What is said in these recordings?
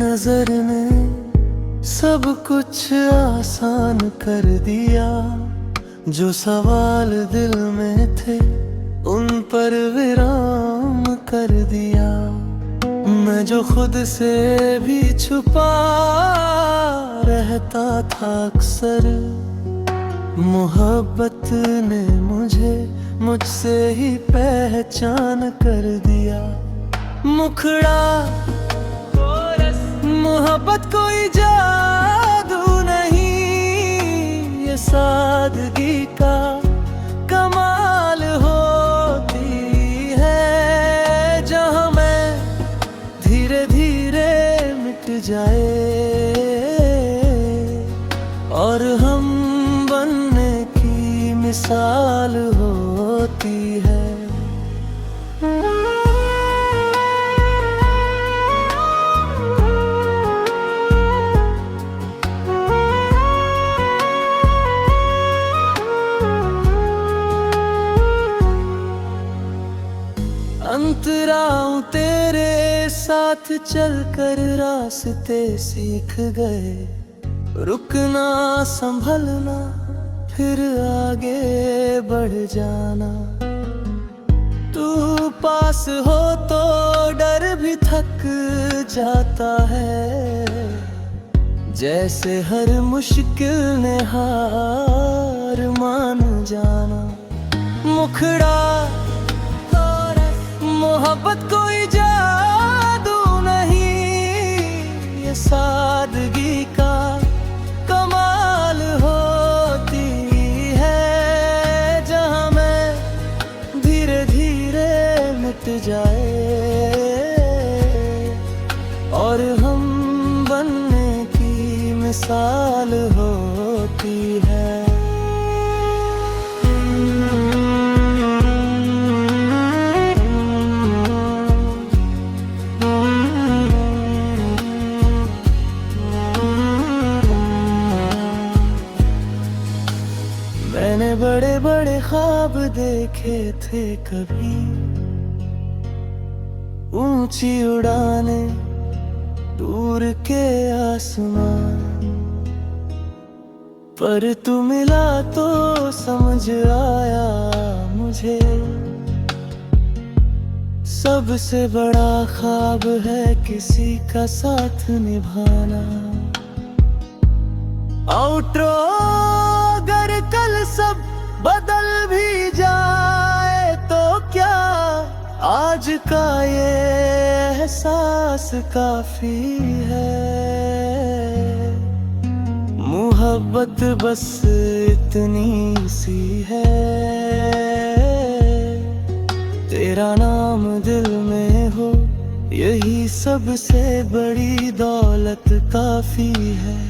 नजर ने सब कुछ आसान कर दिया। जो सवाल दिल में थे उन पर विराम कर दिया। मैं जो खुद से भी छुपा रहता था अक्सर, मोहब्बत ने मुझे मुझसे ही पहचान कर दिया। मुखड़ा मोहब्बत कोई जादू नहीं, ये सादगी का कमाल होती है। जहाँ मैं धीरे धीरे मिट जाए और हम बनने की मिसाल होती है। अंतराओं तेरे साथ चलकर रास्ते सीख गए, रुकना संभलना फिर आगे बढ़ जाना। तू पास हो तो डर भी थक जाता है, जैसे हर मुश्किल ने हार मान जाना। मुखड़ा मोहब्बत कोई जादू नहीं, ये सादगी का कमाल होती है। जहाँ मैं धीरे धीरे मिट जाए और हम बनने की मिसाल होती है। मैंने बड़े बड़े ख्वाब देखे थे कभी, ऊंची उड़ाने दूर के आसमान, पर तू मिला तो समझ आया मुझे सबसे बड़ा ख्वाब है किसी का साथ निभाना। आउटरो अगर कल सब बदल भी जाए तो क्या, आज का ये एहसास काफी है। मोहब्बत बस इतनी सी है, तेरा नाम दिल में हो यही सबसे बड़ी दौलत काफी है।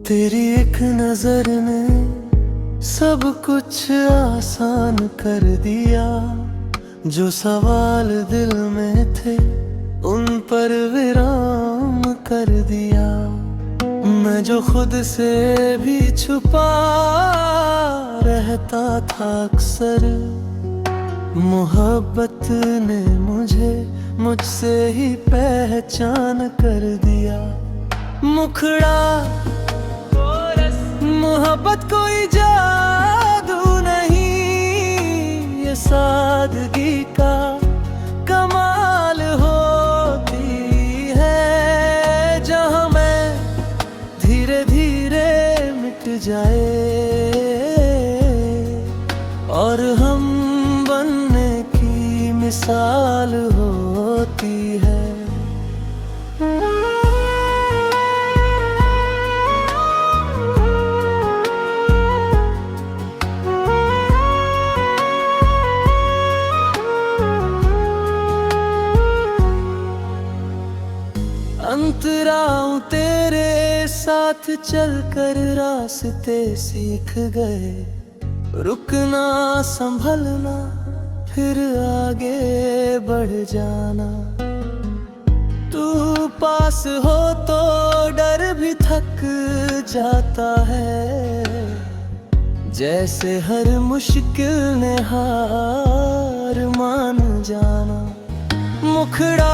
तेरी एक नजर ने सब कुछ आसान कर दिया। जो सवाल दिल में थे उन पर विराम कर दिया। मैं जो खुद से भी छुपा रहता था अक्सर, मोहब्बत ने मुझे मुझसे ही पहचान कर दिया। मुखड़ा मोहब्बत कोई जादू नहीं, ये सादगी का कमाल होती है। जहाँ मैं धीरे धीरे मिट जाए और हम बनने की मिसाल होती है। अंतराव तेरे साथ चलकर रास्ते सीख गए, रुकना संभलना फिर आगे बढ़ जाना। तू पास हो तो डर भी थक जाता है, जैसे हर मुश्किल ने हार मान जाना। मुखड़ा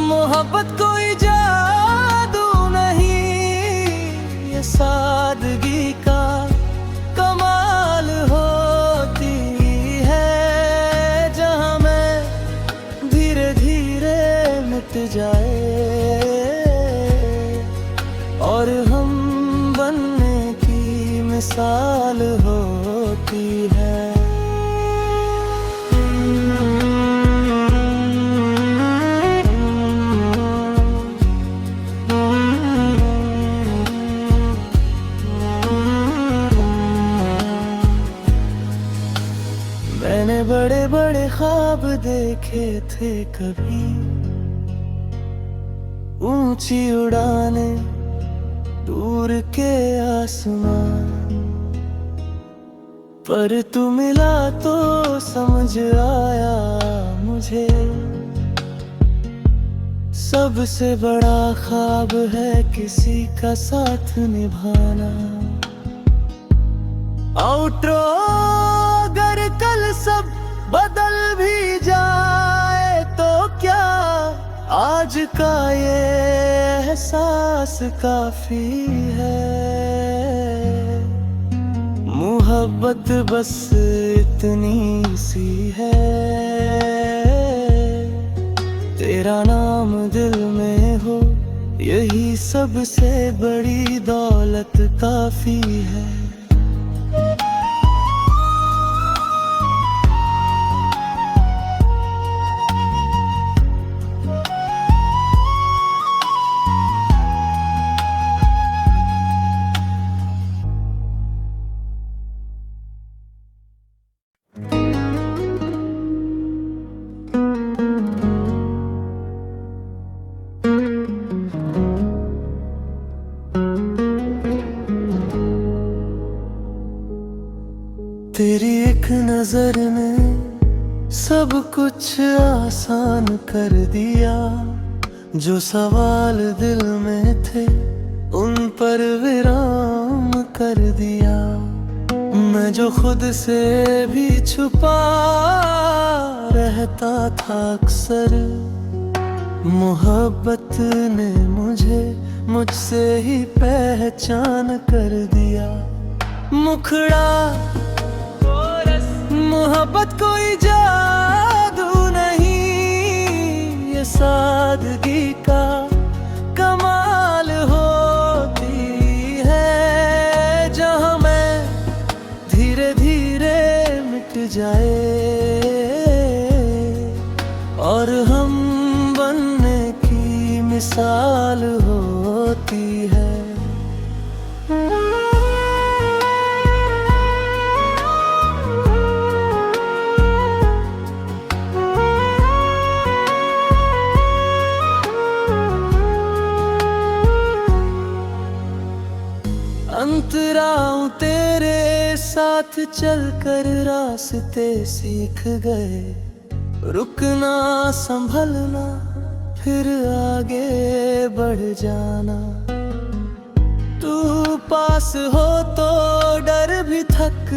मोहब्बत कोई जादू नहीं, ये सादगी का कमाल होती है। जहाँ मैं धीरे धीरे मिट जाए और हम बनने की मिसाल होती है। मैंने बड़े बड़े ख्वाब देखे थे कभी, ऊंची उड़ाने दूर के आसमान, पर तू मिला तो समझ आया मुझे, सबसे बड़ा ख्वाब है किसी का साथ निभाना। आउटरो अगर कल सब बदल भी जाए तो क्या, आज का ये एहसास काफी है। मोहब्बत बस इतनी सी है, तेरा नाम दिल में हो यही सबसे बड़ी दौलत काफी है। तेरी एक नजर ने सब कुछ आसान कर दिया, जो सवाल दिल में थे उन पर विराम कर दिया। मैं जो खुद से भी छुपा रहता था अक्सर, मोहब्बत ने मुझे मुझसे ही पहचान कर दिया। मुखड़ा मोहब्बत कोई जादू नहीं, ये सादगी का कमाल होती है। जहाँ मैं धीरे धीरे मिट जाए और हम बनने की मिसाल होती है। अंतराव तेरे साथ चलकर रास्ते सीख गए, रुकना संभलना फिर आगे बढ़ जाना। तू पास हो तो डर भी थक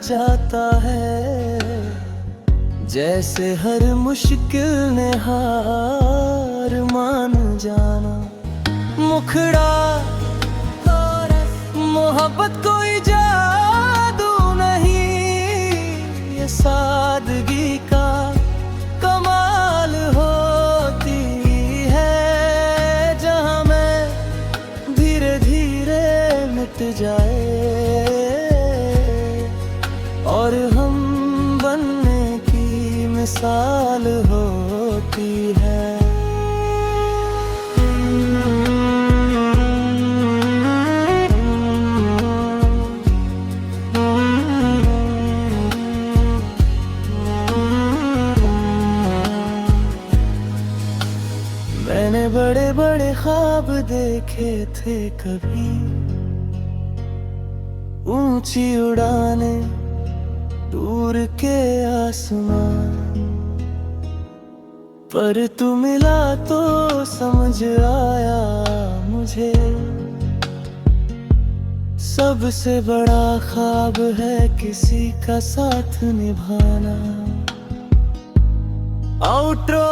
जाता है, जैसे हर मुश्किल ने हार मान जाना। मुखड़ा मोहब्बत कोई जादू नहीं, ये सादगी का कमाल होती है। जहाँ मैं धीरे धीरे मिट जाए और हम बनने की मिसाल होती है। मैंने बड़े बड़े ख्वाब देखे थे कभी, ऊंची उड़ाने दूर के आसमान, पर तू मिला तो समझ आया मुझे, सबसे बड़ा ख्वाब है किसी का साथ निभाना। आउटरो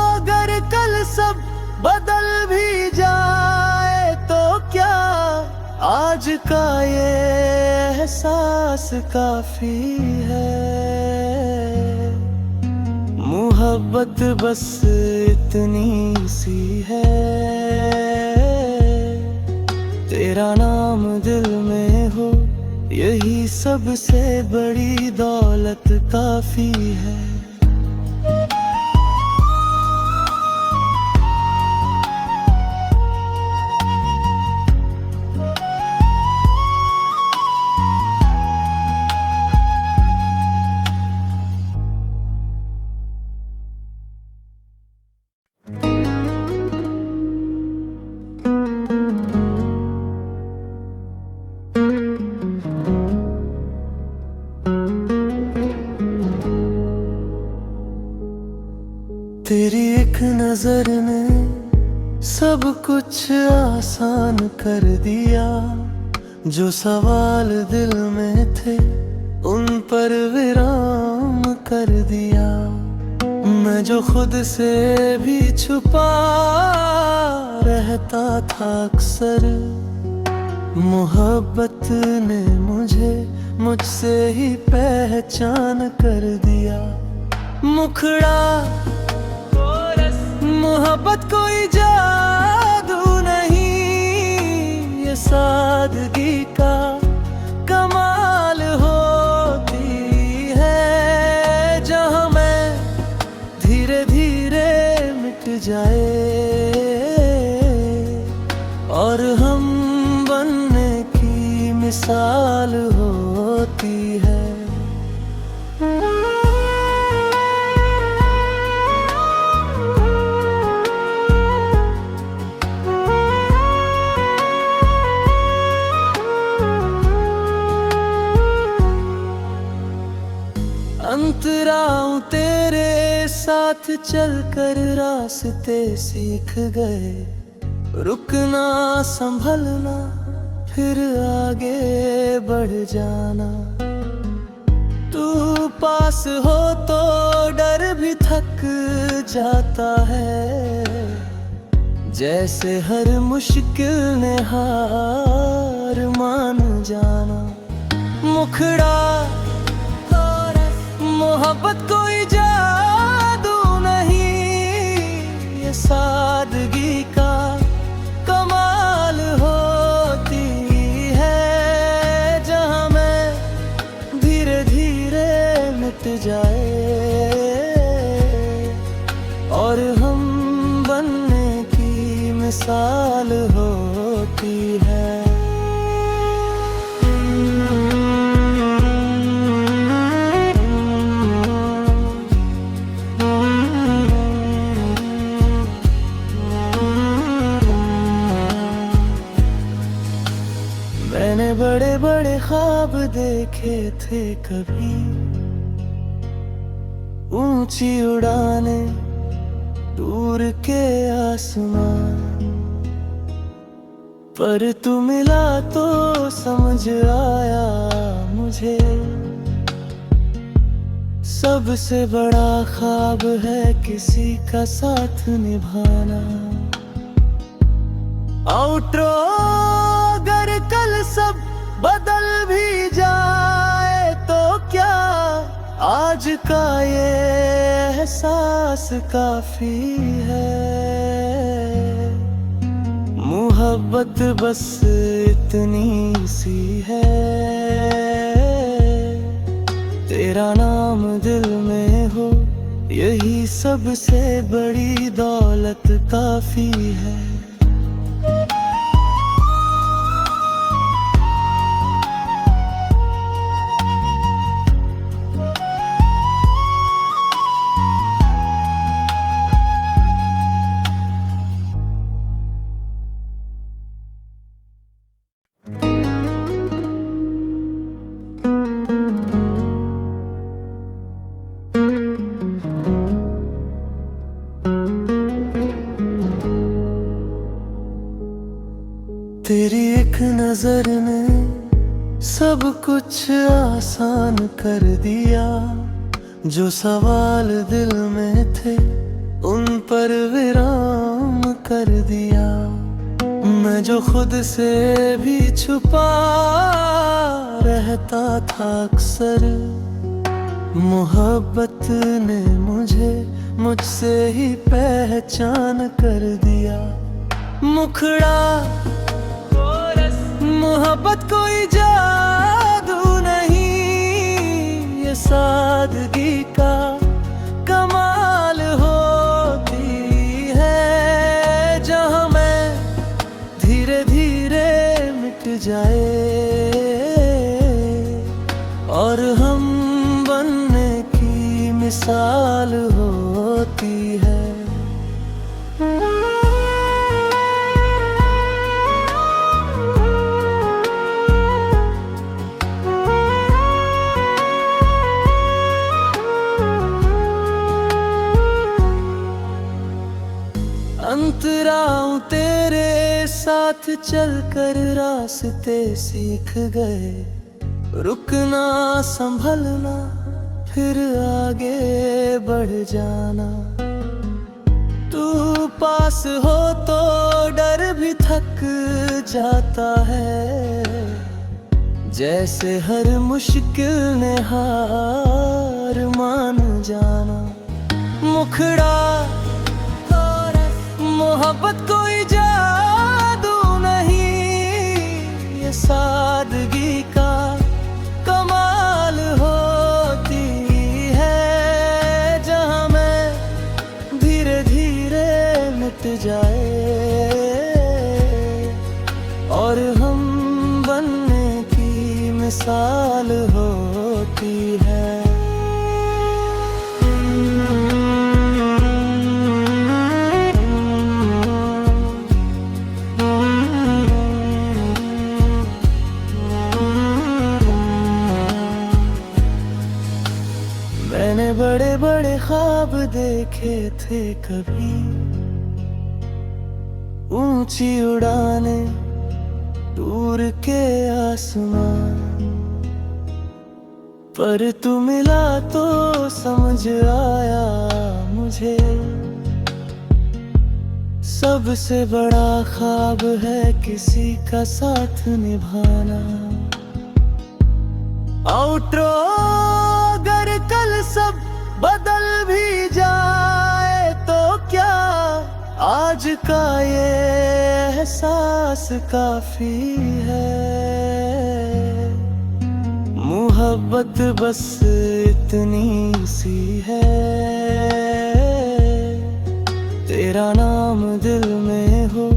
अगर कल सब बदल भी जाए तो क्या, आज का ये एहसास काफी है। मोहब्बत बस इतनी सी है, तेरा नाम दिल में हो यही सबसे बड़ी दौलत काफी है। तेरी एक नजर ने सब कुछ आसान कर दिया, जो सवाल दिल में थे उन पर विराम कर दिया। मैं जो खुद से भी छुपा रहता था अक्सर, मोहब्बत ने मुझे मुझसे ही पहचान कर दिया। मुखड़ा मोहब्बत कोई जादू नहीं, ये सादगी का कमाल होती है। जहाँ मैं धीरे धीरे मिट जाए और हम बनने की मिसाल होती है। अंतराओं तेरे साथ चलकर रास्ते सीख गए, रुकना संभलना फिर आगे बढ़ जाना। तू पास हो तो डर भी थक जाता है, जैसे हर मुश्किल ने हार मान जाना। मुखड़ा मोहब्बत कोई जादू नहीं, ये सादगी का कमाल होती है। जहाँ मैं धीरे धीरे मिट जाए और हम बनने की मिसाल होती है। मैंने बड़े बड़े ख्वाब देखे थे कभी, ऊंची उड़ाने दूर के आसमान, पर तू मिला तो समझ आया मुझे, सबसे बड़ा ख्वाब है किसी का साथ निभाना। आउटरो अगर कल सब बदल भी जाए तो क्या, आज का ये एहसास काफी है। मोहब्बत बस इतनी सी है, तेरा नाम दिल में हो यही सबसे बड़ी दौलत काफी है। तेरी एक नजर ने सब कुछ आसान कर दिया। जो सवाल दिल में थे उन पर विराम कर दिया। मैं जो खुद से भी छुपा रहता था अक्सर, मोहब्बत ने मुझे मुझसे ही पहचान कर दिया। मुखड़ा मोहब्बत कोई जादू नहीं, ये सादगी का कमाल होती है। जहाँ मैं धीरे धीरे मिट जाए और हम बनने की मिसाल होती है। अंतराओं तेरे साथ चलकर रास्ते सीख गए, रुकना संभलना फिर आगे बढ़ जाना। तू पास हो तो डर भी थक जाता है, जैसे हर मुश्किल ने हार मान जाना। मुखड़ा मोहब्बत कोई जादू नहीं, ये सादगी का कमाल होती है। जहाँ मैं धीरे धीरे मिट जाए और हम बनने की मिसाल होती है। मैंने बड़े बड़े ख्वाब देखे थे कभी, ऊंची उड़ाने दूर के आसमान, पर तू मिला तो समझ आया मुझे सबसे बड़ा ख्वाब है किसी का साथ निभाना। आउटरो अगर कल सब बदल भी जाए तो क्या, आज का ये एहसास काफी है। मोहब्बत बस इतनी सी है, तेरा नाम दिल में हो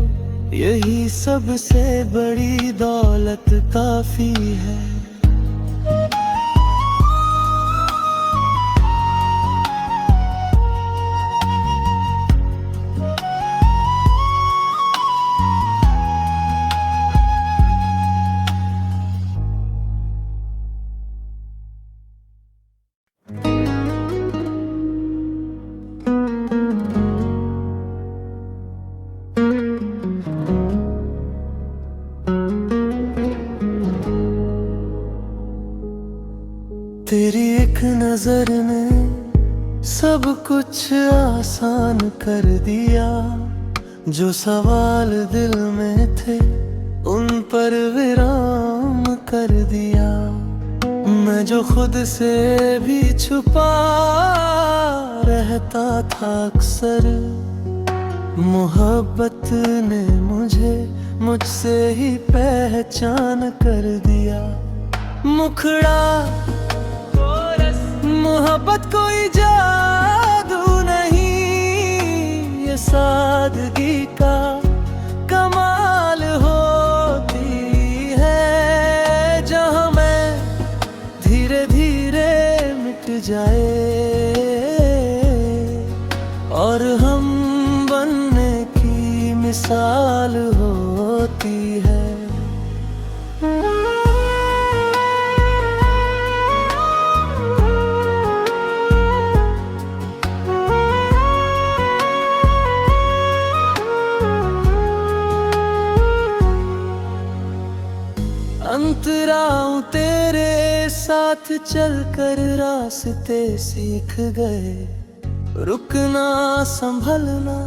यही सबसे बड़ी दौलत काफी है। तेरी एक नजर ने सब कुछ आसान कर दिया। जो सवाल दिल में थे उन पर विराम कर दिया। मैं जो खुद से भी छुपा रहता था अक्सर, मोहब्बत ने मुझे मुझसे ही पहचान कर दिया। मुखड़ा मोहब्बत कोई जादू नहीं, ये सादगी का कमाल होती है। जहाँ मैं धीरे धीरे मिट जाए और हम बनने की मिसाल होती है। साथ चलकर रास्ते सीख गए, रुकना संभलना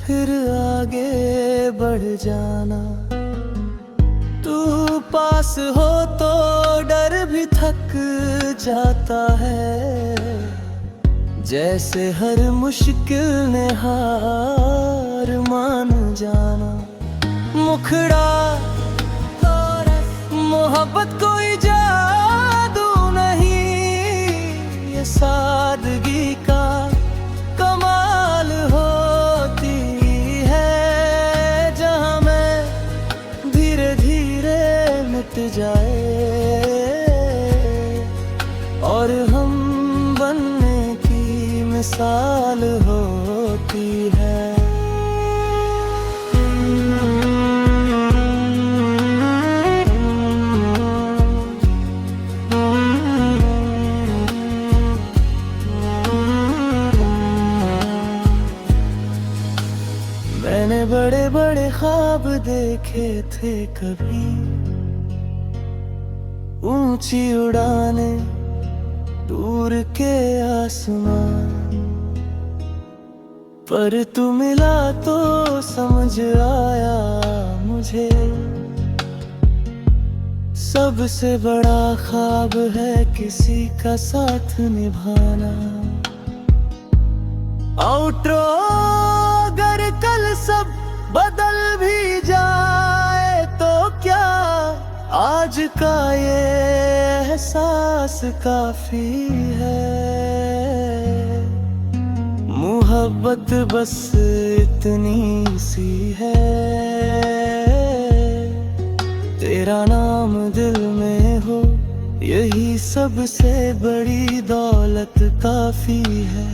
फिर आगे बढ़ जाना। तू पास हो तो डर भी थक जाता है, जैसे हर मुश्किल ने हार मान जाना। मुखड़ा मोहब्बत कोई जादू नहीं, ये सादगी का कमाल होती है। जहाँ मैं धीरे धीरे मिट जाए और हम बनने की मिसाल होती है। मैंने बड़े बड़े ख्वाब देखे थे कभी, ऊंची उड़ाने दूर के आसमान, पर तू मिला तो समझ आया मुझे, सबसे बड़ा ख्वाब है किसी का साथ निभाना। आउटरो अगर कल सब बदल भी जाए तो क्या, आज का ये एहसास काफी है। मोहब्बत बस इतनी सी है, तेरा नाम दिल में हो यही सबसे बड़ी दौलत काफी है।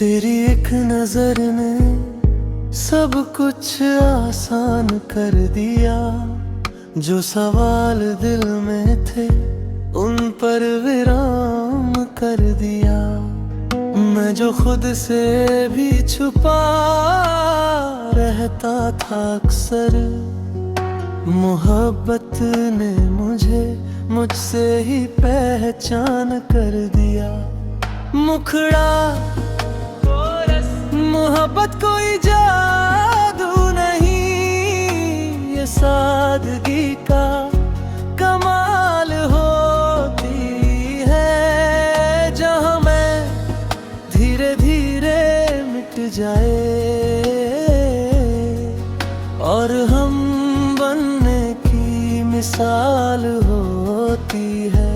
तेरी एक नजर ने सब कुछ आसान कर दिया, जो सवाल दिल में थे उन पर विराम कर दिया। मैं जो खुद से भी छुपा रहता था अक्सर, मोहब्बत ने मुझे मुझसे ही पहचान कर दिया। मुखड़ा मोहब्बत कोई जादू नहीं, ये सादगी का कमाल होती है। जहाँ मैं धीरे धीरे मिट जाए और हम बनने की मिसाल होती है।